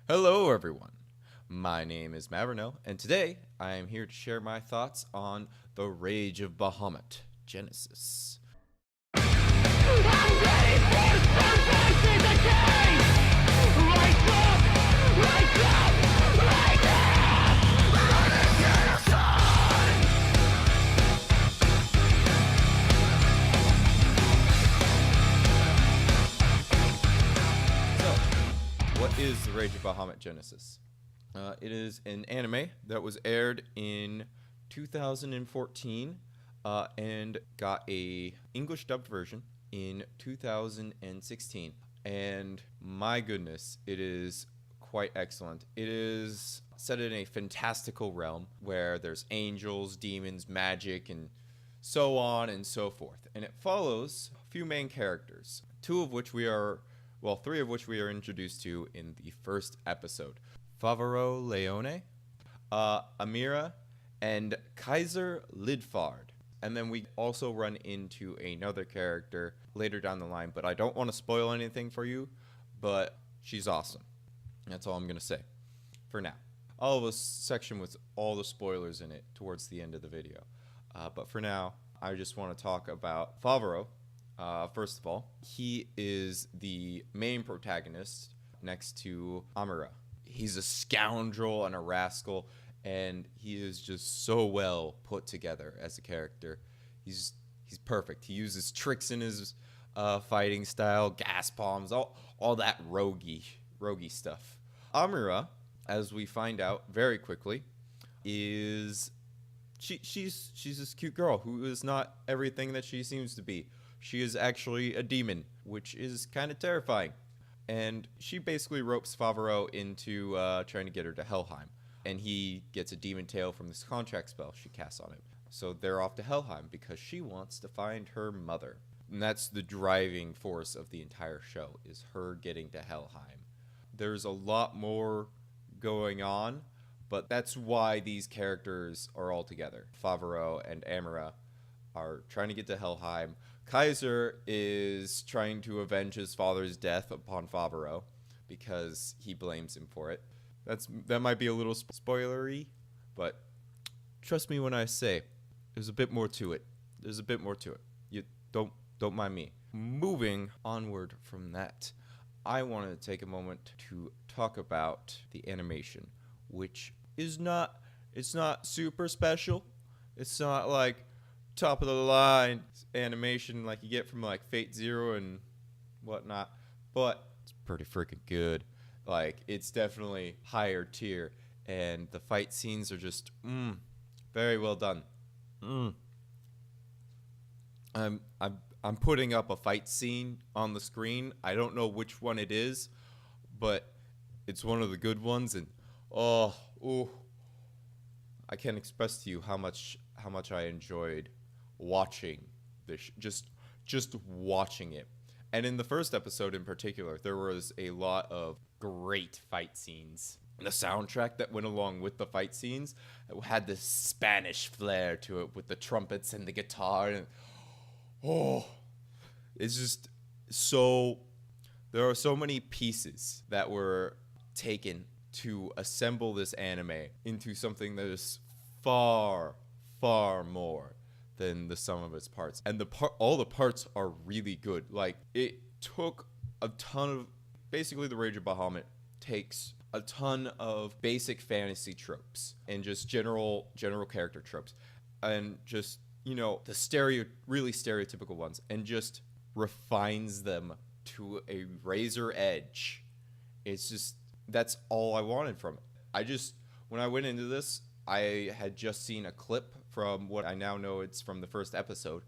Hello, everyone. My name is Maverno, and today I am here to share my thoughts on the Rage of Bahamut Genesis. What is the Rage of Bahamut Genesis? It is an anime that was aired in 2014 and got a English dubbed version in 2016. And my goodness, it is quite excellent. It is set in a fantastical realm where there's angels, demons, magic, and so on and so forth. And it follows a few main characters, three of which we are introduced to in the first episode. Favaro Leone, Amira, and Kaiser Lidfard. And then we also run into another character later down the line, but I don't want to spoil anything for you, but she's awesome. That's all I'm going to say for now. I'll have a section with all the spoilers in it towards the end of the video. But for now, I just want to talk about Favaro. First of all, he is the main protagonist next to Amira. He's a scoundrel and a rascal, and he is just so well put together as a character. He's perfect. He uses tricks in his fighting style, gas bombs, all that roguey stuff. Amira, as we find out very quickly, is she's this cute girl who is not everything that she seems to be. She is actually a demon, which is kind of terrifying. And she basically ropes Favaro into trying to get her to Helheim. And he gets a demon tail from this contract spell she casts on him. So they're off to Helheim because she wants to find her mother. And that's the driving force of the entire show, is her getting to Helheim. There's a lot more going on, but that's why these characters are all together. Favaro and Amira are trying to get to Helheim. Kaiser is trying to avenge his father's death upon Favaro because he blames him for it. That might be a little spoilery, but trust me when I say there's a bit more to it. You don't mind me. Moving onward from that, I wanted to take a moment to talk about the animation, which is not super special. It's not like top of the line animation like you get from like Fate Zero and whatnot, but it's pretty freaking good. Like, it's definitely higher tier, and the fight scenes are just very well done. I'm putting up a fight scene on the screen. I don't know which one it is, but it's one of the good ones, and I can't express to you how much I enjoyed watching this, just watching it. And in the first episode in particular, there was a lot of great fight scenes. The soundtrack that went along with the fight scenes had this Spanish flair to it with the trumpets and the guitar, and it's just so, there are so many pieces that were taken to assemble this anime into something that is far, far more than the sum of its parts. And all the parts are really good. Like, it took a ton of, basically the Rage of Bahamut takes a ton of basic fantasy tropes and just general character tropes, and just, the really stereotypical ones, and just refines them to a razor edge. It's just, that's all I wanted from it. When I went into this, I had just seen a clip from what I now know it's from the first episode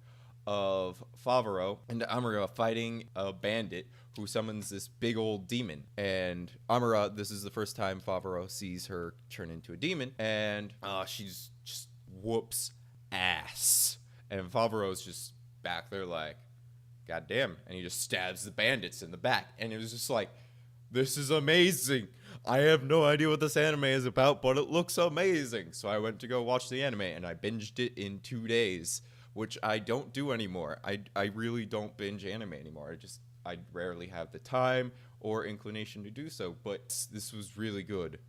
of Favaro and Amira fighting a bandit who summons this big old demon. And Amira, this is the first time Favaro sees her turn into a demon, and she's just whoops ass. And Favaro's just back there like, God damn. And he just stabs the bandits in the back. And it was just like, this is amazing. I have no idea what this anime is about, but it looks amazing. So I went to go watch the anime, and I binged it in 2 days, which I don't do anymore. I really don't binge anime anymore. I rarely have the time or inclination to do so, but this was really good.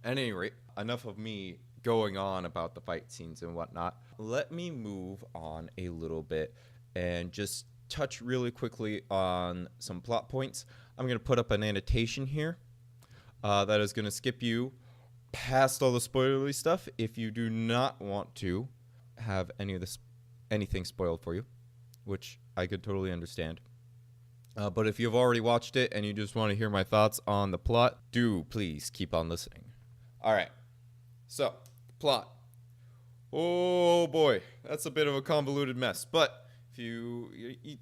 At any rate, enough of me going on about the fight scenes and whatnot. Let me move on a little bit and just touch really quickly on some plot points. I'm going to put up an annotation here that is going to skip you past all the spoilery stuff if you do not want to have anything spoiled for you, which I could totally understand. But if you've already watched it and you just want to hear my thoughts on the plot, do please keep on listening. All right. So, plot. Oh boy, that's a bit of a convoluted mess. But if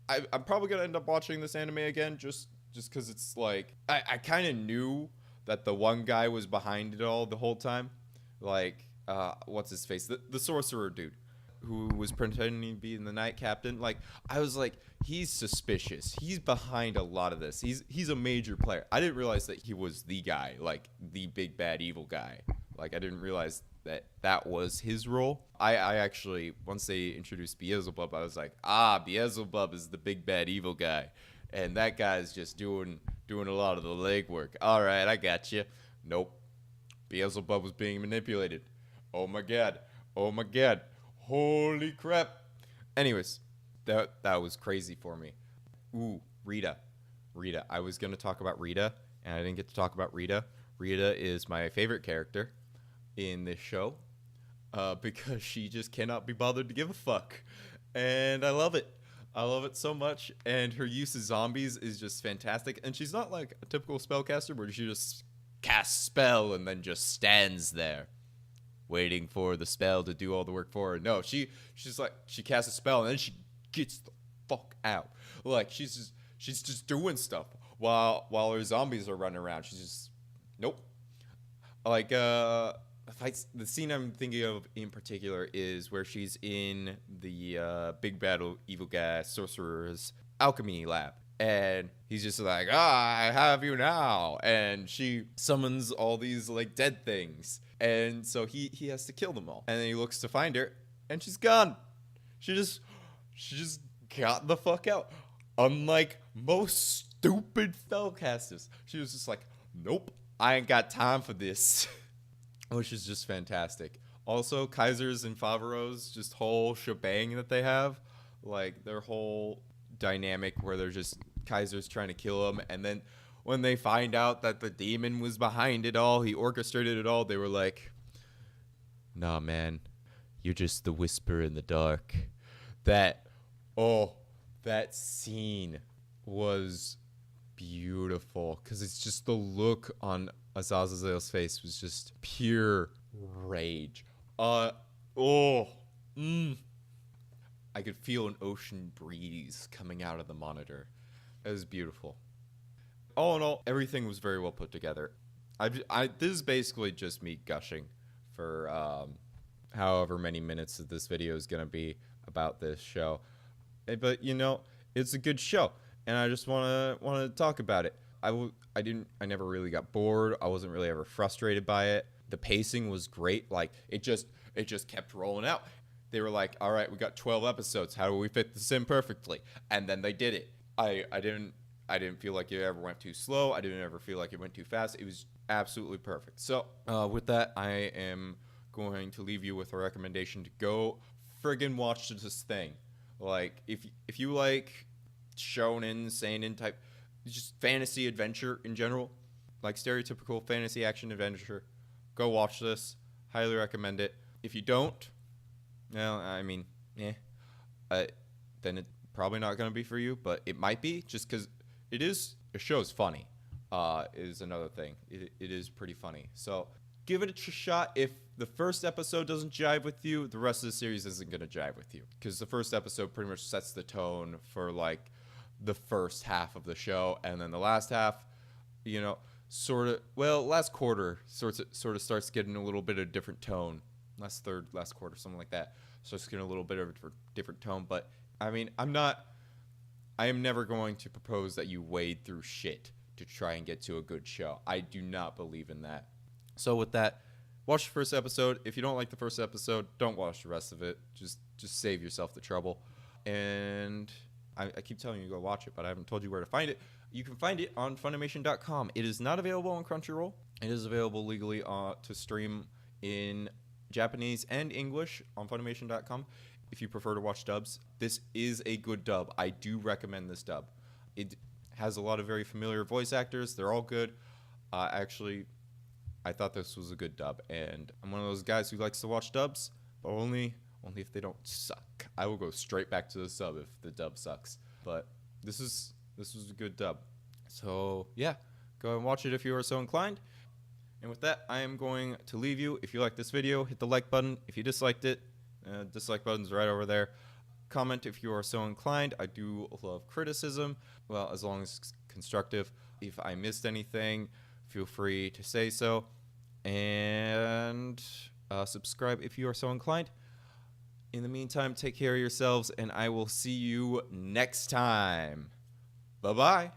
I'm probably gonna end up watching this anime again, just because it's like I kind of knew that the one guy was behind it all the whole time. Like, what's his face? The sorcerer dude who was pretending to be the knight captain. Like, I was like, he's suspicious. He's behind a lot of this. He's a major player. I didn't realize that he was the guy, like the big bad evil guy. Like, I didn't realize that was his role. I actually, once they introduced Beelzebub, I was like, Beelzebub is the big bad evil guy, and that guy's just doing a lot of the legwork. All right, I got you. Nope, Beelzebub was being manipulated. Oh my god. Holy crap. Anyways, that was crazy for me. Ooh, Rita. I was going to talk about Rita, and I didn't get to talk about Rita. Rita is my favorite character in this show because she just cannot be bothered to give a fuck. And I love it. I love it so much. And her use of zombies is just fantastic. And she's not like a typical spellcaster where she just casts spell and then just stands there waiting for the spell to do all the work for her. No, she's like, she casts a spell and then she gets the fuck out. Like, she's just doing stuff while her zombies are running around. She's just, nope. Like, the scene I'm thinking of in particular is where she's in the big battle evil guy sorcerer's alchemy lab. And he's just like, I have you now. And she summons all these, like, dead things. And so he has to kill them all. And then he looks to find her, and she's gone. She just got the fuck out. Unlike most stupid spellcasters, she was just like, nope, I ain't got time for this. Which is just fantastic. Also, Kaiser's and Favreau's just whole shebang that they have. Like, their whole dynamic where they're just Kaiser's trying to kill him, and then when they find out that the demon was behind it all, he orchestrated it all, they were like, nah, man, you're just the whisper in the dark. That scene was beautiful because it's just the look on Azazel's face was just pure rage. I could feel an ocean breeze coming out of the monitor. It was beautiful. All in all, everything was very well put together. This is basically just me gushing for however many minutes that this video is going to be about this show. But, you know, it's a good show, and I just want to talk about it. I never really got bored. I wasn't really ever frustrated by it. The pacing was great. Like, it just kept rolling out. They were like, all right, we got 12 episodes. How do we fit this in perfectly? And then they did it. I didn't feel like it ever went too slow. I didn't ever feel like it went too fast. It was absolutely perfect. So with that, I am going to leave you with a recommendation to go friggin' watch this thing. Like, if you like shonen, seinen type, just fantasy adventure in general, like stereotypical fantasy action adventure, go watch this. Highly recommend it. If you don't, well, I mean, then it's probably not going to be for you, but it might be just because the show's funny, is another thing. It is pretty funny. So give it a shot. If the first episode doesn't jive with you, the rest of the series isn't going to jive with you, because the first episode pretty much sets the tone for like the first half of the show, and then the last half, you know, last quarter sort of starts getting a little bit of different tone. Last quarter, something like that. Starts getting a little bit of a different tone. But I mean, I am never going to propose that you wade through shit to try and get to a good show. I do not believe in that. So with that, watch the first episode. If you don't like the first episode, don't watch the rest of it. Just save yourself the trouble. And I keep telling you to go watch it, but I haven't told you where to find it. You can find it on Funimation.com. It is not available on Crunchyroll. It is available legally to stream in Japanese and English on Funimation.com if you prefer to watch dubs. This is a good dub. I do recommend this dub. It has a lot of very familiar voice actors. They're all good. Actually, I thought this was a good dub, and I'm one of those guys who likes to watch dubs, but only if they don't suck. I will go straight back to the sub if the dub sucks. But this was a good dub. So yeah, go and watch it if you are so inclined. And with that, I am going to leave you. If you like this video, hit the like button. If you disliked it, dislike button's right over there. Comment if you are so inclined. I do love criticism, well, as long as it's constructive. If I missed anything, feel free to say so. And subscribe if you are so inclined. In the meantime, take care of yourselves, and I will see you next time. Bye-bye.